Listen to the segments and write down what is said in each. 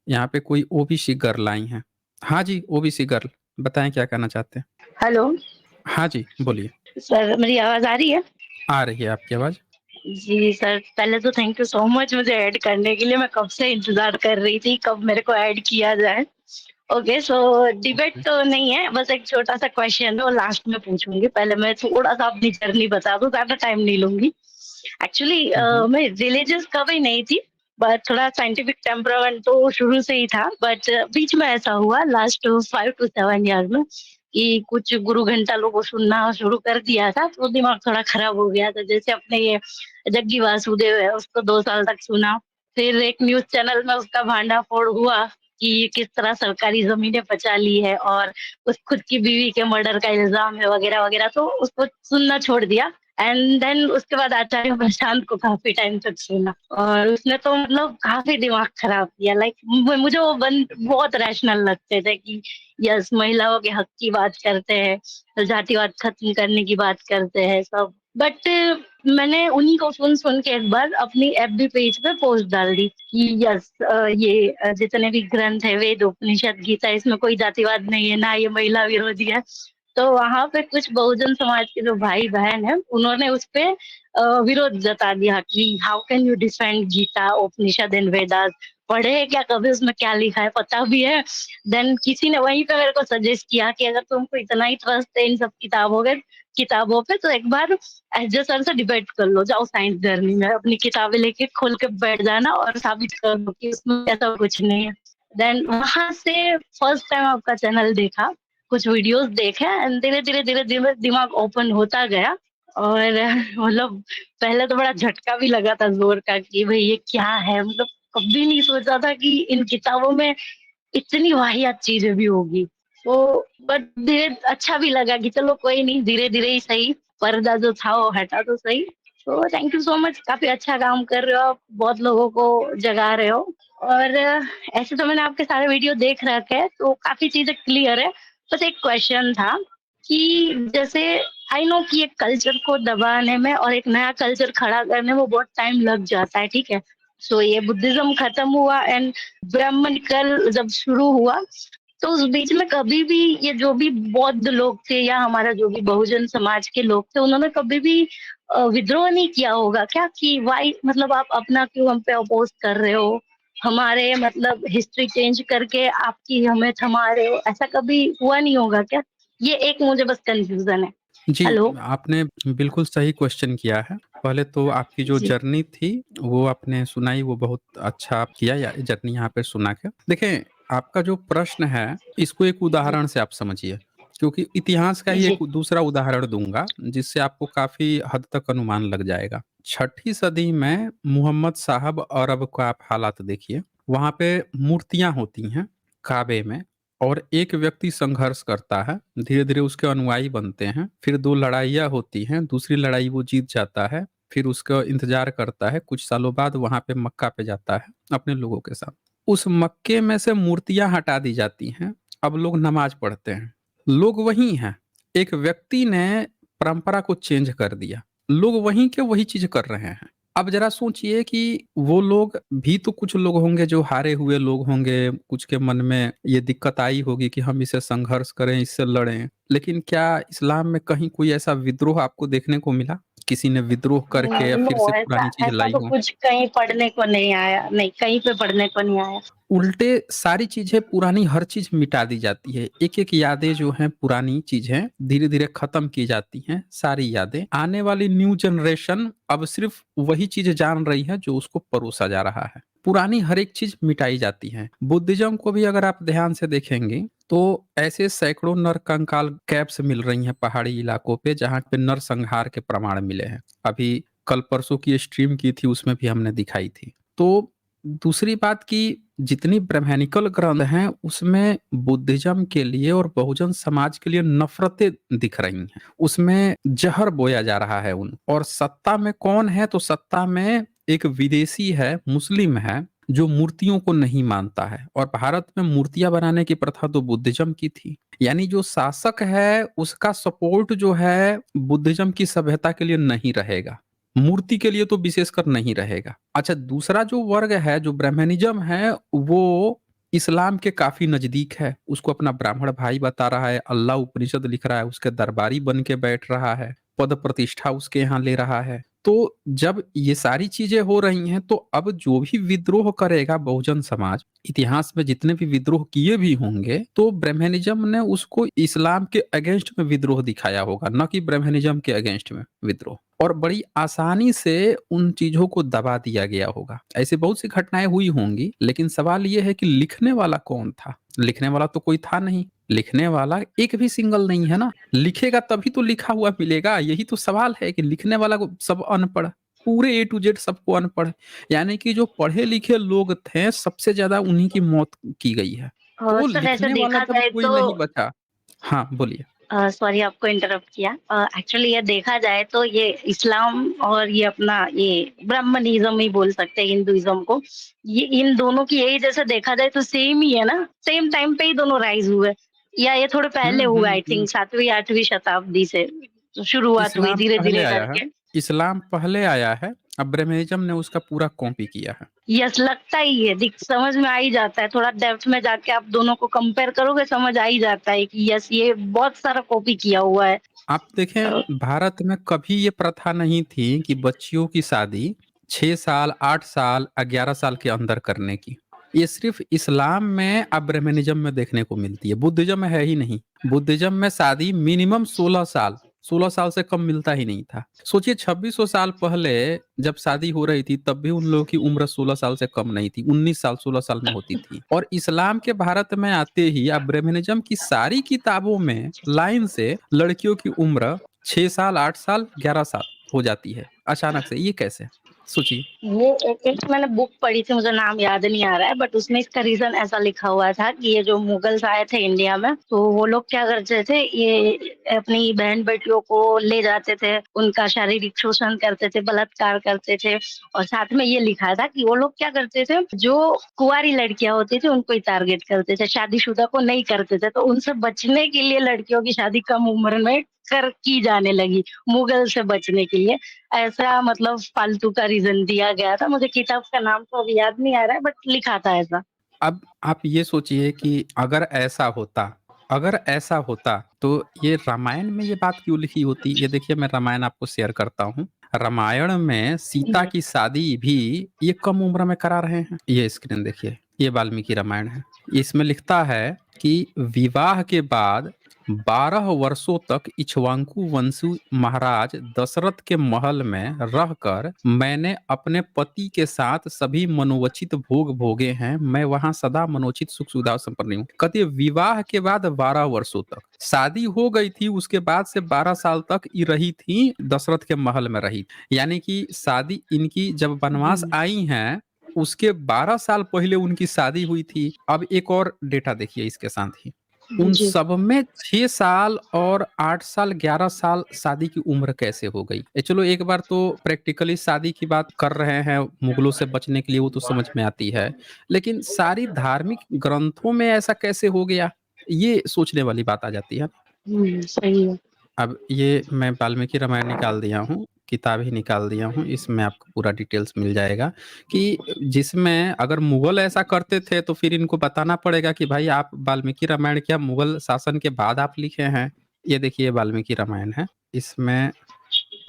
यहाँ पे कोई ओबीसी गर्ल आई हैं। हाँ जी, ओबीसी गर्ल, बताएँ क्या कहना चाहते हैं? हेलो। हाँ जी, बोलिए। सर मेरी आवाज़ आ रही है? आ रही है आपकी आवाज़। जी सर, पहले तो थैंक यू सो मच मुझे ऐड करने के लिए, मैं कब से इंतज़ार कर रही थी, कब मेरे को ऐड किया जाए। Okay so debate okay. तो नहीं है, बस एक छोटा-सा क्वेश्चन है वो लास्ट में पूछूँगी। पहले मैं थोड़ा-सा अपनी जर्नी बता दूँ, ज़्यादा टाइम नहीं लूँगी। एक्चुअली हुँ, हुँ। मैं रिलीजियस कभी नहीं थी, बट थोड़ा साइंटिफिक टेम्परामेंट तो शुरू से ही था। बट बीच में ऐसा हुआ लास्ट 5 टू 7 ईयर में कि कुछ गुरु घंटा लोगों को सुनना शुरू कर दिया था, तो दिमाग थोड़ा खराब हो गया था। जैसे अपने ये जग्गी वासुदेव है, उसको 2 साल तक सुना। फिर एक न्यूज़ चैनल में उसका भांडाफोड़ हुआ कि किस तरह सरकारी ज़मीनें बचा ली है और उस खुद की बीवी के मर्डर का इल्ज़ाम है वगैरह-वगैरह, तो उसको सुनना छोड़ दिया। एंड देन उसके बाद आचार्य प्रशांत को काफ़ी टाइम तक सुना और उसने तो मतलब काफ़ी दिमाग खराब किया। लाइक मुझे वो बंद बहुत रैशनल लगते थे कि यस महिलाओं के हक की बात करते हैं, तो जातिवाद खत्म करने की बात करते हैं सब। बट मैंने उन्हीं को सुन-सुन के एक बार अपनी एफबी पेज पे पोस्ट डाल दी कि यस ये जितने भी ग्रंथ है, वेद, उपनिषद, गीता इसमें कोई जातिवाद नहीं है, ना ये महिला विरोधी है। तो वहाँ पे कुछ बहुजन समाज के जो भाई-बहन हैं, उन्होंने उसपे विरोध जता दिया कि how can you defend Gita, Upanishad and Vedas? पढ़े हैं क्या कभी उसमें क्या लिखा है पता भी है? देन किसी ने वहीं पे मेरे को सजेस्ट किया कि अगर तुमको इतना ही ट्रस्ट है इन सब किताबों पे तो एक बार एसजे सर से डिबेट कर लो, जाओ साइंस जर्नी में अपनी किताबें लेके खोल के बैठ जाना और साबित कर दो कि उसमें ऐसा कुछ नहीं है। देन वहाँ से फर्स्ट टाइम आपका चैनल देखा, कुछ वीडियोस देखे एंड धीरे-धीरे दिमाग ओपन होता गया और मतलब पहले तो बड़ा झटका भी लगा था ज़ोर का कि भई ये क्या है? मतलब कभी नहीं सोचा था कि इन किताबों में इतनी वाहियात चीज़ें भी होगी। तो बट धीरे अच्छा भी लगा कि चलो कोई नहीं धीरे-धीरे ही सही, पर्दा जो था वो हटा तो सही। तो थैंक यू सो मच काफ़ी अच्छा काम कर रहे हो आप, बहुत लोगों को जगा रहे हो और ऐसे तो मैंने आपके सारे वीडियो देख रखे हैं, तो काफ़ी चीज़ें क्लियर है। बस एक क्वेश्चन था कि जैसे आई नो कि एक कल्चर को दबाने में और एक नया कल्चर खड़ा करने में बहुत टाइम लग जाता है, ठीक है? सो ये बुद्धिज़्म खत्म हुआ एंड ब्राह्मणिकल जब शुरू हुआ, तो उस बीच में कभी भी ये जो भी बौद्ध लोग थे या हमारा जो भी बहुजन समाज के लोग थे, उन्होंने कभी भी विद्रोह नहीं किया होगा क्या कि व्हाई मतलब आप अपना क्यों हम पे अपोज़ कर रहे हो? हमारे मतलब हिस्ट्री चेंज करके आपकी हमें थमा रहे हो, ऐसा कभी हुआ नहीं होगा क्या? ये एक मुझे बस कन्फ्यूज़न है। जी, हेलो? आपने बिल्कुल सही क्वेश्चन किया है। पहले तो आपकी जो जी, जर्नी थी, वो आपने सुनाई, वो बहुत अच्छा आप किया या जर्नी यहाँ पे सुना के। देखें, आपका जो प्रश्न है, इसको एक जी, उदाहरण से आप समझिए, क्योंकि इतिहास का ही एक जी, दूसरा उदाहरण दूँगा, जिससे आपको काफ़ी हद तक अनुमान लग जाएगा। 6ठी सदी में मुहम्मद साहब अरब का आप हालात देखिए, वहाँ पे मूर्तियाँ होती हैं, काबे में, और एक व्यक्ति संघर्ष करता है, धीरे-धीरे उसके अनुयायी बनते हैं, फिर 2 लड़ाइयाँ होती हैं, दूसरी लड़ाई वो जीत जाता है, फिर उसका इंतज़ार करता है, कुछ सालों बाद वहाँ पे मक्का पे जाता है, अपने लोगों के साथ। उस मक्के में से मूर्तियाँ हटा दी जाती हैं, अब लोग नमाज़ पढ़ते हैं। लोग वही हैं, एक व्यक्ति ने परंपरा को चेंज कर दिया, लोग वही के वही चीज़ कर रहे हैं। अब ज़रा सोचिए कि वो लोग भी तो कुछ लोग होंगे जो हारे हुए लोग होंगे, कुछ के मन में ये दिक्कत आई होगी कि हम इससे संघर्ष करें, इससे लड़ें। लेकिन क्या इस्लाम में कहीं कोई ऐसा विद्रोह आपको देखने को मिला? किसी ने विद्रोह करके या फिर नो से ऐसा पुरानी चीज़ ऐसा लाई तो हो? कुछ कहीं पढ़ने को नहीं आया, नहीं कहीं पे पढ़ने को नहीं आया। उल्टे सारी चीज़ें पुरानी हर चीज़ मिटा दी जाती है। एक-एक यादें जो हैं पुरानी चीज़ें धीरे-धीरे ख़त्म की जाती हैं, सारी यादें। आने वाली न्यू जनरेशन अब सिर्फ़ वही चीज़ जान रही है जो उसको परोसा जा रहा है। पुरानी हर एक चीज़ मिटाई जाती है। बुद्धिज़्म को भी अगर आप ध्यान से देखेंगे तो ऐसे सैकड़ों नरकंकाल कैव्स मिल रही हैं पहाड़ी इलाकों पे जहाँ पे नरसंहार के प्रमाण मिले हैं। अभी कल-परसों की स्ट्रीम की थी उसमें भी हमने दिखाई थी। तो दूसरी बात कि जितनी ब्राह्मणिकल ग्रंथ हैं उसमें बुद्धिज्म के लिए और बहुजन समाज के लिए नफ़रतें दिख रही हैं। उसमें ज़हर बोया जा रहा है उन और सत्ता में कौन है तो सत्ता में एक विदेशी है, मुस्लिम है, जो मूर्तियों को नहीं मानता है और भारत में मूर्तियाँ बनाने की प्रथा तो बुद्धिज्म की थी। यानी जो शासक है उसका सपोर्ट जो है बुद्धिज्म की सभ्यता के लिए नहीं रहेगा। मूर्ति के लिए तो विशेषकर नहीं रहेगा। अच्छा, दूसरा जो वर्ग है, जो ब्राह्मणिज़्म है, वो इस्लाम के काफ़ी नज़दीक है, उसको अपना ब्राह्मण भाई बता रहा है, अल्लाह उपनिषद लिख रहा है, उसके दरबारी बन के बैठ रहा है, पद प्रतिष्ठा उसके यहाँ ले रहा है। तो जब ये सारी चीज़ें हो रही हैं, तो अब जो भी विद्रोह करेगा बहुजन समाज, इतिहास में जितने भी विद्रोह किए भी होंगे, तो ब्राह्मणिज़्म ने उसको इस्लाम के अगेंस्ट में विद्रोह दिखाया होगा, न कि ब्राह्मणिज़्म के अगेंस्ट में विद्रोह। और बड़ी आसानी से उन चीज़ों को दबा दिया गया होगा। ऐसी बहुत सी घटनाएँ हुई होंगी, लेकिन सवाल ये है कि लिखने वाला कौन था? लिखने वाला तो कोई था नहीं। लिखने वाला एक भी सिंगल नहीं है ना। लिखेगा तभी तो लिखा हुआ मिलेगा। यही तो सवाल है कि लिखने वाला को सब अनपढ़, पूरे ए टू जेड सबको अनपढ़। यानी कि जो पढ़े-लिखे लोग थे, सबसे ज़्यादा उन्हीं की मौत की गई है। तो सर ऐसे लिखने वाला देखा जब जाए कोई तो नहीं बचा। हाँ, बोलिए। सॉरी आपको इंटरप्ट किया। एक्चुअली ये देखा जाए तो ये इस्लाम और ये अपना ये ब्राह्मणिज़्म ही बोल सकते हैं हिंदुइज़्म को। ये इन दोनों की एज ऐसे देखा जाए तो सेम ही है ना, सेम टाइम पे ही दोनों राइज़ हुए या ये थोड़े हुँ, पहले हुआ हुँ, आई हुँ। थिंक 7वीं 8वीं शताब्दी से शुरुआत हुई इस्लाम पहले धीरे-धीरे आया है। करके। इस्लाम पहले आया है, अब ब्रह्मनिज़्म ने उसका पूरा कॉपी किया है। यस लगता ही है, दिख समझ में आ ही जाता है, थोड़ा डेप्थ में जाके आप दोनों को कंपेयर करोगे समझ आ ही जाता है कि यस ये बहुत सारा कॉपी किया हुआ है। आप अ, देखें, भारत में कभी ये प्रथा नहीं थी कि बच्चियों की शादी 6 साल, 8 साल, 11 साल के अंदर करने की। ये सिर्फ़ इस्लाम में और ब्राह्मणिज़्म में देखने को मिलती है, बुद्धिज़्म में है ही नहीं। बुद्धिज़्म में शादी मिनिमम 16 साल से कम मिलता ही नहीं था। सोचिए 2600 साल पहले जब शादी हो रही थी, तब भी उन लोगों की उम्र 16 साल से कम नहीं थी, 19 साल, 16 साल में होती थी। और इस्लाम के भारत में आते ही अब ब्राह्मणिज़्म की सारी किताबों में लाइन से लड़कियों की उम्र 6 साल, 8 साल, 11 साल हो जाती है, अचानक से। ये कैसे? सोचिए। ये एक मैंने बुक पढ़ी थी, मुझे नाम याद नहीं आ रहा है, बट उसमें इसका रीज़न ऐसा लिखा हुआ था कि ये जो मुगल्स आए थे इंडिया में, तो वो लोग क्या करते थे, ये अपनी बहन-बेटियों को ले जाते थे, उनका शारीरिक शोषण करते थे, बलात्कार करते थे और साथ में ये लिखा था कि वो लोग क्या करते थे, जो कुँवारी लड़कियाँ होती थी, उनको ही टारगेट करते थे, शादीशुदा को नहीं करते थे। तो उनसे बचने के लिए लड़कियों की शादी कम उम्र में की जाने लगी, मुगल से बचने के लिए। ऐसा मतलब फालतू का रीज़न दिया गया था। मुझे किताब का नाम तो अभी याद नहीं आ रहा है बट लिखा था ऐसा। अब आप ये सोचिए कि अगर ऐसा होता तो ये रामायण में ये बात क्यों लिखी होती? ये देखिए, मैं रामायण आपको शेयर करता हूँ। रामायण में सीता हुँ, की शादी भी ये कम उम्र में करा रहे हैं। ये स्क्रीन देखिए, ये वाल्मीकि रामायण है। इसमें लिखता है कि विवाह के बाद 12 वर्षों तक इक्ष्वाकु वंशी महाराज दशरथ के महल में रहकर मैंने अपने पति के साथ सभी मनोवचित भोग भोगे हैं। मैं वहां सदा मनोचित सुख सुविधा संपन्न हूँ। कहती है विवाह के बाद 12 वर्षों तक शादी हो गई थी, उसके बाद से 12 साल तक ये रही थी, दशरथ के महल में रही। यानी कि शादी इनकी जब वनवास हुँ, आई हैं, उसके 12 साल पहले उनकी शादी हुई थी। अब एक और डेटा देखिए इसके साथ ही, उन जी। सब में 6 साल और 8 साल, 11 साल शादी की उम्र कैसे हो गई? चलो एक बार तो प्रैक्टिकली शादी की बात कर रहे हैं, मुगलों से बचने के लिए, वो तो समझ में आती है। लेकिन सारी धार्मिक ग्रंथों में ऐसा कैसे हो गया? ये सोचने वाली बात आ जाती है। सही है। अब ये मैं वाल्मीकि रामायण निकाल दिया हूँ, किताब ही निकाल दिया हूँ, इसमें आपको पूरा डिटेल्स मिल जाएगा कि जिसमें अगर मुगल ऐसा करते थे तो फिर इनको बताना पड़ेगा कि भाई आप वाल्मीकि रामायण क्या मुगल शासन के बाद आप लिखे हैं? ये देखिए वाल्मीकि रामायण है, इसमें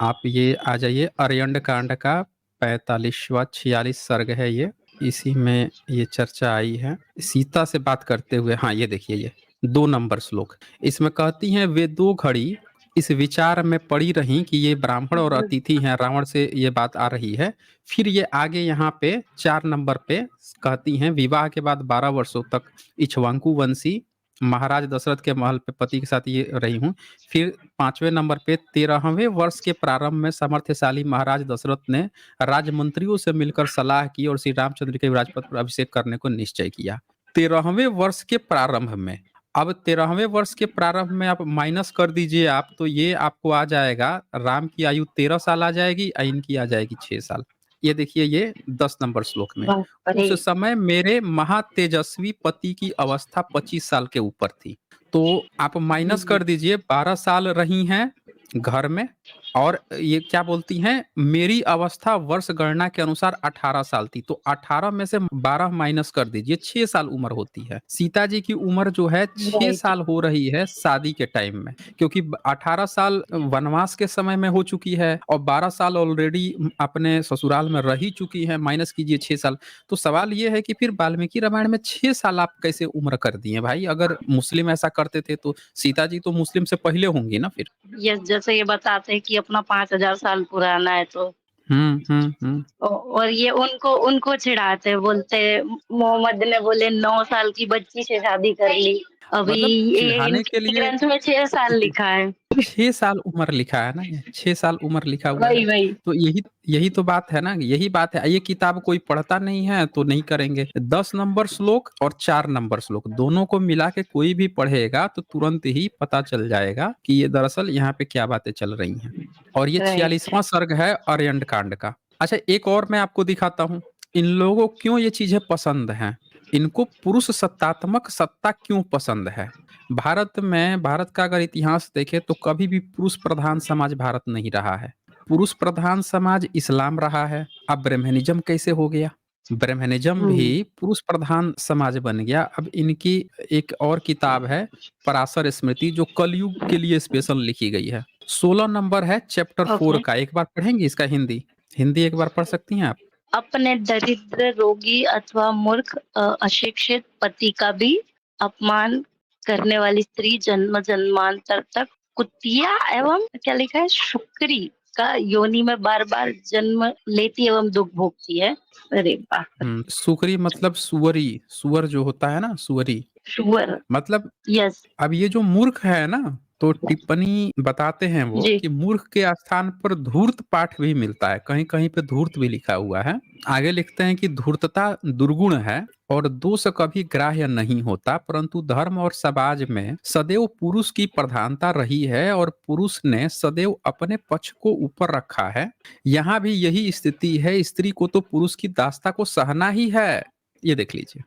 आप ये आ जाइए, अरण्य कांड का 45वां 46 सर्ग है ये, इसी में ये चर्चा आई है। सीता से बात करते हुए, हाँ, ये देखिए ये 2 नंबर श्लोक। इसमें कहती हैं वे 2 घड़ी इस विचार में पड़ी रहीं कि ये ब्राह्मण और अतिथि हैं, रावण से ये बात आ रही है। फिर ये आगे यहाँ पे 4 नंबर पे कहती हैं विवाह के बाद 12 वर्षों तक इक्ष्वाकु वंशी महाराज दशरथ के महल पे पति के साथ ये रही हूँ। फिर 5वें नंबर पे 13वें वर्ष के प्रारंभ में सामर्थ्यशाली महाराज दशरथ ने राजमंत्रियों से मिलकर सलाह की और श्री रामचंद्र के राजपद पर अभिषेक करने को निश्चय किया। 13वें वर्ष के प्रारंभ में, अब 13वें वर्ष के प्रारंभ में आप माइनस कर दीजिए आप, तो ये आपको आ जाएगा, राम की आयु 13 साल आ जाएगी और इनकी आ जाएगी 6 साल। ये देखिए ये 10 नंबर श्लोक में। बाप रे! उस समय मेरे महातेजस्वी पति की अवस्था 25 साल के ऊपर थी। तो आप माइनस हुँ, कर दीजिए, 12 साल रही हैं घर में, और ये क्या बोलती हैं, मेरी अवस्था वर्ष गणना के अनुसार 18 साल थी, तो 18 में से 12 माइनस कर दीजिए, 6 साल उम्र होती है। सीता जी की उम्र जो है 6 राइट, साल हो रही है शादी के टाइम में, क्योंकि 18 साल वनवास के समय में हो चुकी है और 12 साल ऑलरेडी अपने ससुराल में रह ही चुकी है, माइनस कीजिए 6 साल। तो सवाल ये है कि फिर वाल्मीकि रामायण में 6 साल आप कैसे उम्र कर दिए भाई? अगर मुस्लिम ऐसा करते थे तो सीता जी तो मुस्लिम से पहले होंगी ना फिर? यस, जैसे ये बताते हैं कि अपना 5000 साल पुराना है तो हुँ। और ये उनको उनको चिढ़ाते हैं, बोलते हैं मोहम्मद ने बोले 9 साल की बच्ची से शादी कर ली। अभी मतलब ये चिढ़ाने के इनके लिए ग्रंथ में 6 साल लिखा है। 6 साल उम्र लिखा है ना, ये 6 साल उम्र लिखा हुआ है। वही। तो यही यही तो बात है ना, यही बात है। ये किताब कोई पढ़ता नहीं है तो नहीं करेंगे। 10 नंबर श्लोक और 4 नंबर श्लोक दोनों को मिला के कोई भी पढ़ेगा तो तुरंत ही पता चल जाएगा कि ये दरअसल यहाँ पे क्या बातें चल रही हैं। और ये राइट। 46वां सर्ग है अरण्य कांड का। अच्छा, एक और मैं आपको दिखाता हूँ, इन लोगों को क्यों ये चीजें पसंद हैं। इनको पुरुष सत्तात्मक सत्ता क्यों पसंद है। भारत का अगर इतिहास देखें तो कभी भी पुरुष प्रधान समाज भारत नहीं रहा है। पुरुष प्रधान समाज इस्लाम रहा है। अब ब्रह्मनिज्म कैसे हो गया? ब्रह्मनिज्म भी हुँ, पुरुष प्रधान समाज बन गया। अब इनकी एक और किताब है पराशर स्मृति, जो कलयुग के लिए स्पेशल लिखी गई है। 16 नंबर है चैप्टर 4 ओके। का। एक बार पढ़ेंगे इसका हिंदी? हिंदी एक बार पढ़ सकती हैं आप? अपने दरिद्र, रोगी अथवा मूर्ख अशिक्षित पति का भी अपमान करने वाली स्त्री जन्म-जन्मांतर तक कुतिया एवं क्या लिखा है? शुक्री का योनि में बार-बार जन्म लेती एवं दुःख भोगती है। अरे वाह! सुकरी मतलब सुअरी, सुअर जो होता है ना, सुअरी शुअर, मतलब। यस, अब ये जो मूर्ख है ना, तो टिप्पणी बताते हैं वो जी। कि मूर्ख के स्थान पर धूर्त पाठ भी मिलता है, कहीं-कहीं पे धूर्त भी लिखा हुआ है। आगे लिखते हैं कि धूर्तता दुर्गुण है और दोष कभी ग्राह्य नहीं होता, परंतु धर्म और समाज में सदैव पुरुष की प्रधानता रही है और पुरुष ने सदैव अपने पक्ष को ऊपर रखा है। यहाँ भी यही स्थिति है, स्त्री को तो पुरुष की दास्ता को सहना ही है। ये देख लीजिए।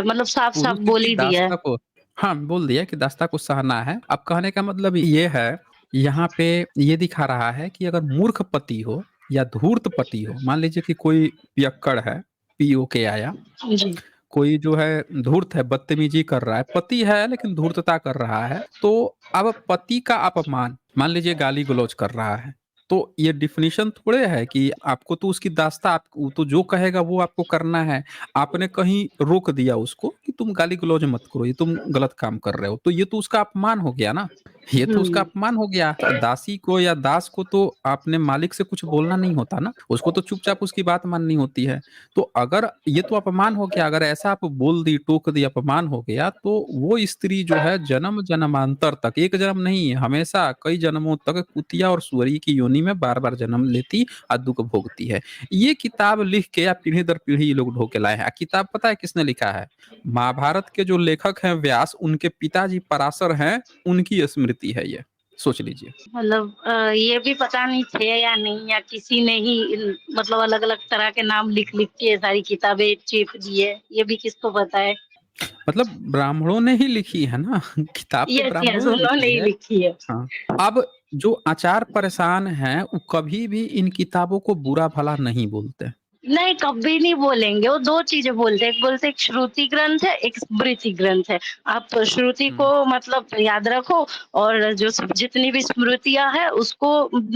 मतलब साफ-साफ पुरुष बोल की ही दिया है। दास्ता को, हाँ, बोल दिया कि दास्ता को सहना है। अब कहने का मतलब ये है, यहाँ पे ये दिखा रहा है कि अगर मूर्ख पति हो या धूर्त पति हो, मान लीजिए कि कोई पियक्कड़ है, पी ओ के आया, जी। कोई जो है धूर्त है, बदतमीजी कर रहा है, पति है लेकिन धूर्तता कर रहा है, तो अब पति का अपमान, मान लीजिए गाली गलौज कर रहा है, तो ये डिफिनीशन थोड़े है कि आपको तो उसकी दास्ता, आप वो तो जो कहेगा वो आपको करना है। आपने कहीं रोक दिया उसको कि तुम गाली गलौज मत करो, ये तुम गलत काम कर रहे हो, तो ये तो उसका अपमान हो गया ना। ये तो उसका हुँ, अपमान हो गया। दासी को या दास को तो आपने मालिक से कुछ बोलना नहीं होता ना, उसको तो चुपचाप उसकी बात माननी होती है। तो अगर ये तो अपमान हो गया, अगर ऐसा आप बोल दी, टोक दी, अपमान हो गया, तो वो स्त्री जो है जन्म जन्मांतर तक, एक जन्म नहीं, हमेशा कई जन्मों तक कुतिया और सुअरी की योनि में बार बार जन्म लेती और दुख भोगती है। ये किताब लिख के या पीढ़ी दर पीढ़ी ये लोग ढो के लाए हैं। किताब पता है किसने लिखा है? महाभारत के जो लेखक हैं व्यास, उनके पिताजी पराशर हैं, उनकी स्मृति है ये। सोच लीजिए। मतलब ये भी पता नहीं थे या नहीं या किसी ने ही मतलब अलग-अलग तरह के नाम लिख-लिख के ये सारी किताबें चेप दी है, ये भी किसको पता है। मतलब ब्राह्मणों ने ही लिखी है ना। किताब तो यस, यस, ब्राह्मणों ने उन्होंने लिखी ही है। लिखी है। हाँ। अब जो आचार परेशान हैं, वो कभी भी इन किताबों को बुरा भला नहीं बोलते। नहीं, कभी नहीं बोलेंगे, वो 2 चीज़ें बोलते हैं, एक बोलते हैं एक श्रुति ग्रंथ है, एक स्मृति ग्रंथ है। आप श्रुति को हुँ। मतलब याद रखो और जो जितनी भी स्मृतियाँ हैं उसको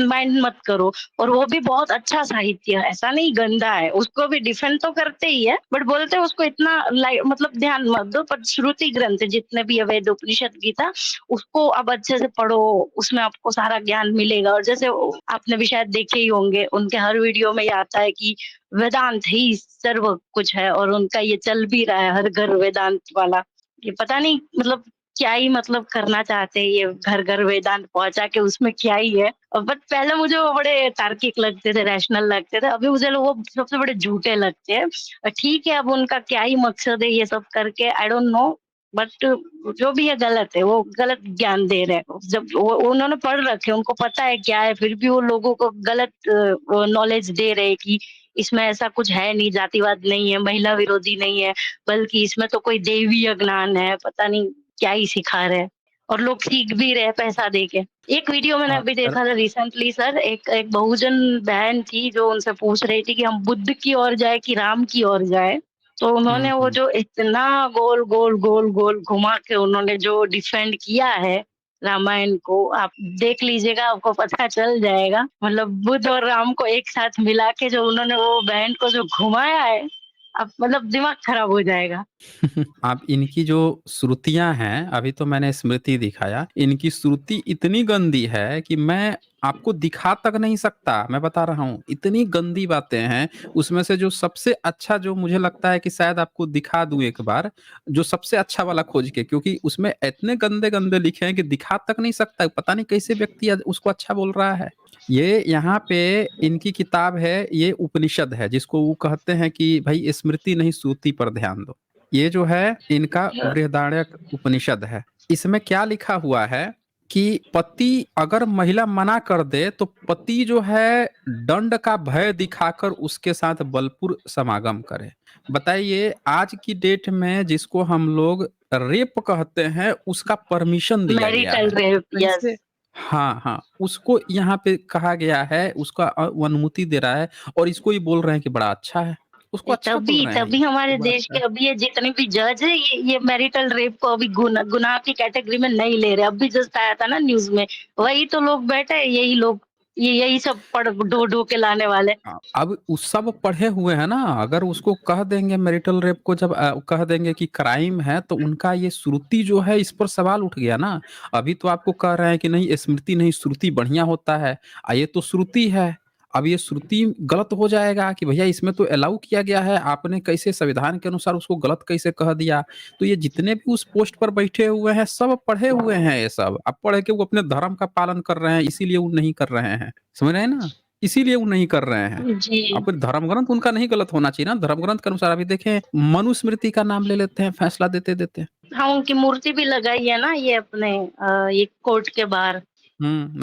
माइंड मत करो और वो भी बहुत अच्छा साहित्य है, ऐसा नहीं गंदा है, उसको भी डिफेंड तो करते ही है, बट बोलते हैं उसको इतना मतलब ध्यान मत दो, पर श्रुति ग्रंथ जितने भी है वेद, उपनिषद, गीता, उसको आप अच्छे से पढ़ो, उसमें आपको सारा ज्ञान मिलेगा और जैसे आपने भी शायद देखे ही होंगे, उनके हर वीडियो में ये आता है कि वेदांत ही सर्व कुछ है और उनका ये चल भी रहा है हर घर वेदांत वाला। ये पता नहीं मतलब क्या ही मतलब करना चाहते हैं ये घर-घर वेदांत पहुँचा के उसमें क्या ही है? बट पहले मुझे वो बड़े तार्किक लगते थे, रैशनल लगते थे, अभी मुझे वो सबसे बड़े झूठे लगते हैं। ठीक है, अब उनका क्या ही मकसद है ये सब करके आई डोंट नो बट जो भी है गलत है, वो गलत ज्ञान दे रहे हैं। जब वो उन्होंने पढ़ रखे हैं, उनको पता है क्या है, फिर भी वो लोगों को गलत नॉलेज दे रहे हैं कि इसमें ऐसा कुछ है नहीं, जातिवाद नहीं है, महिला विरोधी नहीं है, बल्कि इसमें तो कोई दैवीय ज्ञान है, पता नहीं क्या ही सिखा रहे हैं। और लोग सीख भी रहे हैं पैसा दे के। एक वीडियो मैंने अभी सर देखा था रिसेंटली सर, एक एक बहुजन बहन थी जो उनसे पूछ रही थी कि हम बुद्ध की ओर जाए कि राम की ओर जाए? तो उन्होंने वो हुँ। जो इतना गोल, गोल, गोल, गोल घुमा के उन्होंने जो डिफेंड किया है रामायण को, आप देख लीजिएगा, आपको पता चल जाएगा। मतलब बुद्ध और राम को एक साथ मिला के जो उन्होंने वो बहन को जो घुमाया है, अब मतलब दिमाग खराब हो जाएगा। आप इनकी जो श्रुतियाँ हैं, अभी तो मैंने स्मृति दिखाया, इनकी श्रुति इतनी गंदी है कि मैं आपको दिखा तक नहीं सकता, मैं बता रहा हूँ। इतनी गंदी बातें हैं, उसमें से जो सबसे अच्छा जो मुझे लगता है कि शायद आपको दिखा दूँ एक बार, जो सबसे अच्छा वाला खोज के, क्योंकि उसमें इतने गंदे-गंदे लिखे हैं कि दिखा तक नहीं सकता, पता नहीं कैसे व्यक्ति उसको अच्छा बोल रहा है। ये यहाँ पे इनकी किताब है, ये उपनिषद है, जिसको वो कहते हैं कि भई स्मृति नहीं श्रुति पर ध्यान दो। ये जो है इनका बृहदारण्यक उपनिषद है। इसमें क्या लिखा हुआ है कि पति अगर महिला मना कर दे तो पति जो है दंड का भय दिखाकर उसके साथ बलपूर्वक समागम करे। बताइए आज की डेट में जिसको हम लोग रेप कहते हैं उसका परमिशन दिया गया मैरिटल है। रेप, कैसे? यस। हाँ, हाँ, उसको यहाँ पे कहा गया है, उसका वो अनुमति दे रहा है और इसको ही बोल रहे हैं कि बड़ा अच्छा है। उसको अच्छा बोल तभी रहे हैं, तभी ये हमारे बात देश है। के अभी ये जितने भी जज है, ये मैरिटल रेप को अभी गुनाह की कैटेगरी में नहीं ले रहे। अभी जस्ट आया था ना न्यूज में, वही तो लोग बैठे हैं, यही लोग, ये यही सब पढ़ ढो ढो के लाने वाले। अब उस सब पढ़े हुए हैं ना, अगर उसको कह देंगे मैरिटल रेप को जब कह देंगे कि क्राइम है तो उनका ये श्रुति जो है इस पर सवाल उठ गया ना। अभी तो आपको कह रहे हैं कि नहीं स्मृति नहीं श्रुति बढ़िया होता है, ये तो श्रुति है। अब ये श्रुति गलत हो जाएगा कि भैया इसमें तो अलाउ किया गया है, आपने कैसे संविधान के अनुसार उसको गलत कैसे कह दिया। तो ये जितने भी उस पोस्ट पर बैठे हुए हैं सब पढ़े हुए हैं, ये सब अब पढ़ के वो अपने धर्म का पालन कर रहे हैं, इसीलिए वो नहीं कर रहे हैं, समझ रहे हैं ना। इसीलिए वो नहीं कर रहे हैं। जी। अब धर्म ग्रंथ उनका नहीं गलत होना चाहिए ना, धर्म ग्रंथ के अनुसार अभी देखें मनुस्मृति का नाम ले लेते हैं फैसला देते-देते। हाँ, उनकी मूर्ति भी लगाई है ना ये अपने ये कोर्ट के बाहर।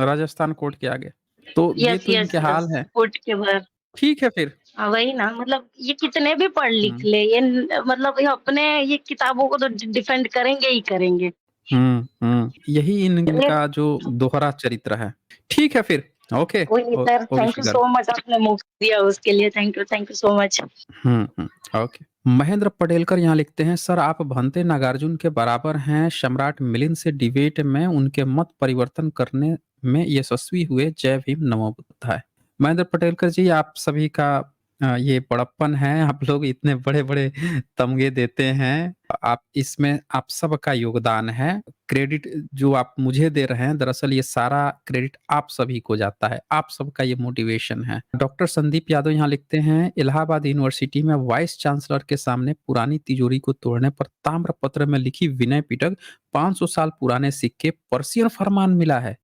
राजस्थान कोर्ट के आगे। तो ये यस, तो यस, इनके यस, हाल है। कोर्ट के बाहर। ठीक है फिर। वही ना, मतलब ये कितने भी पढ़ लिख हुँ, ले, मतलब ये अपने ये किताबों को तो डिफेंड करेंगे ही करेंगे। यही चलिए, इनका जो दोहरा चरित्र है। ठीक है फिर, ओके, कोई नहीं sir, okay thank you Shridhar. So much, आपने मौका दिया उसके लिए, thank you so much. Okay. Mahendra Patelkar यहाँ लिखते हैं, सर आप भंते नागार्जुन के बराबर हैं, सम्राट मिलिंद से डिबेट में उनके मत परिवर्तन करने में यशस्वी हुए, जय भीम नमो बुद्धाय। महेंद्र पटेलकर जी आप सभी का ये बड़प्पन है, आप लोग इतने बड़े-बड़े तमगे देते हैं, आप इसमें आप सबका योगदान है। क्रेडिट जो आप मुझे दे रहे हैं, दरअसल ये सारा क्रेडिट आप सभी को जाता है, आप सबका ये मोटिवेशन है। डॉक्टर संदीप यादव यहाँ लिखते हैं, इलाहाबाद यूनिवर्सिटी में वाइस चांसलर के सामने पुरानी तिजोरी को तोड़ने पर ताम्रपत्र में लिखी विनय पिटक, 500 साल पुराने सिक्के पर्शियन फरमान मिला है।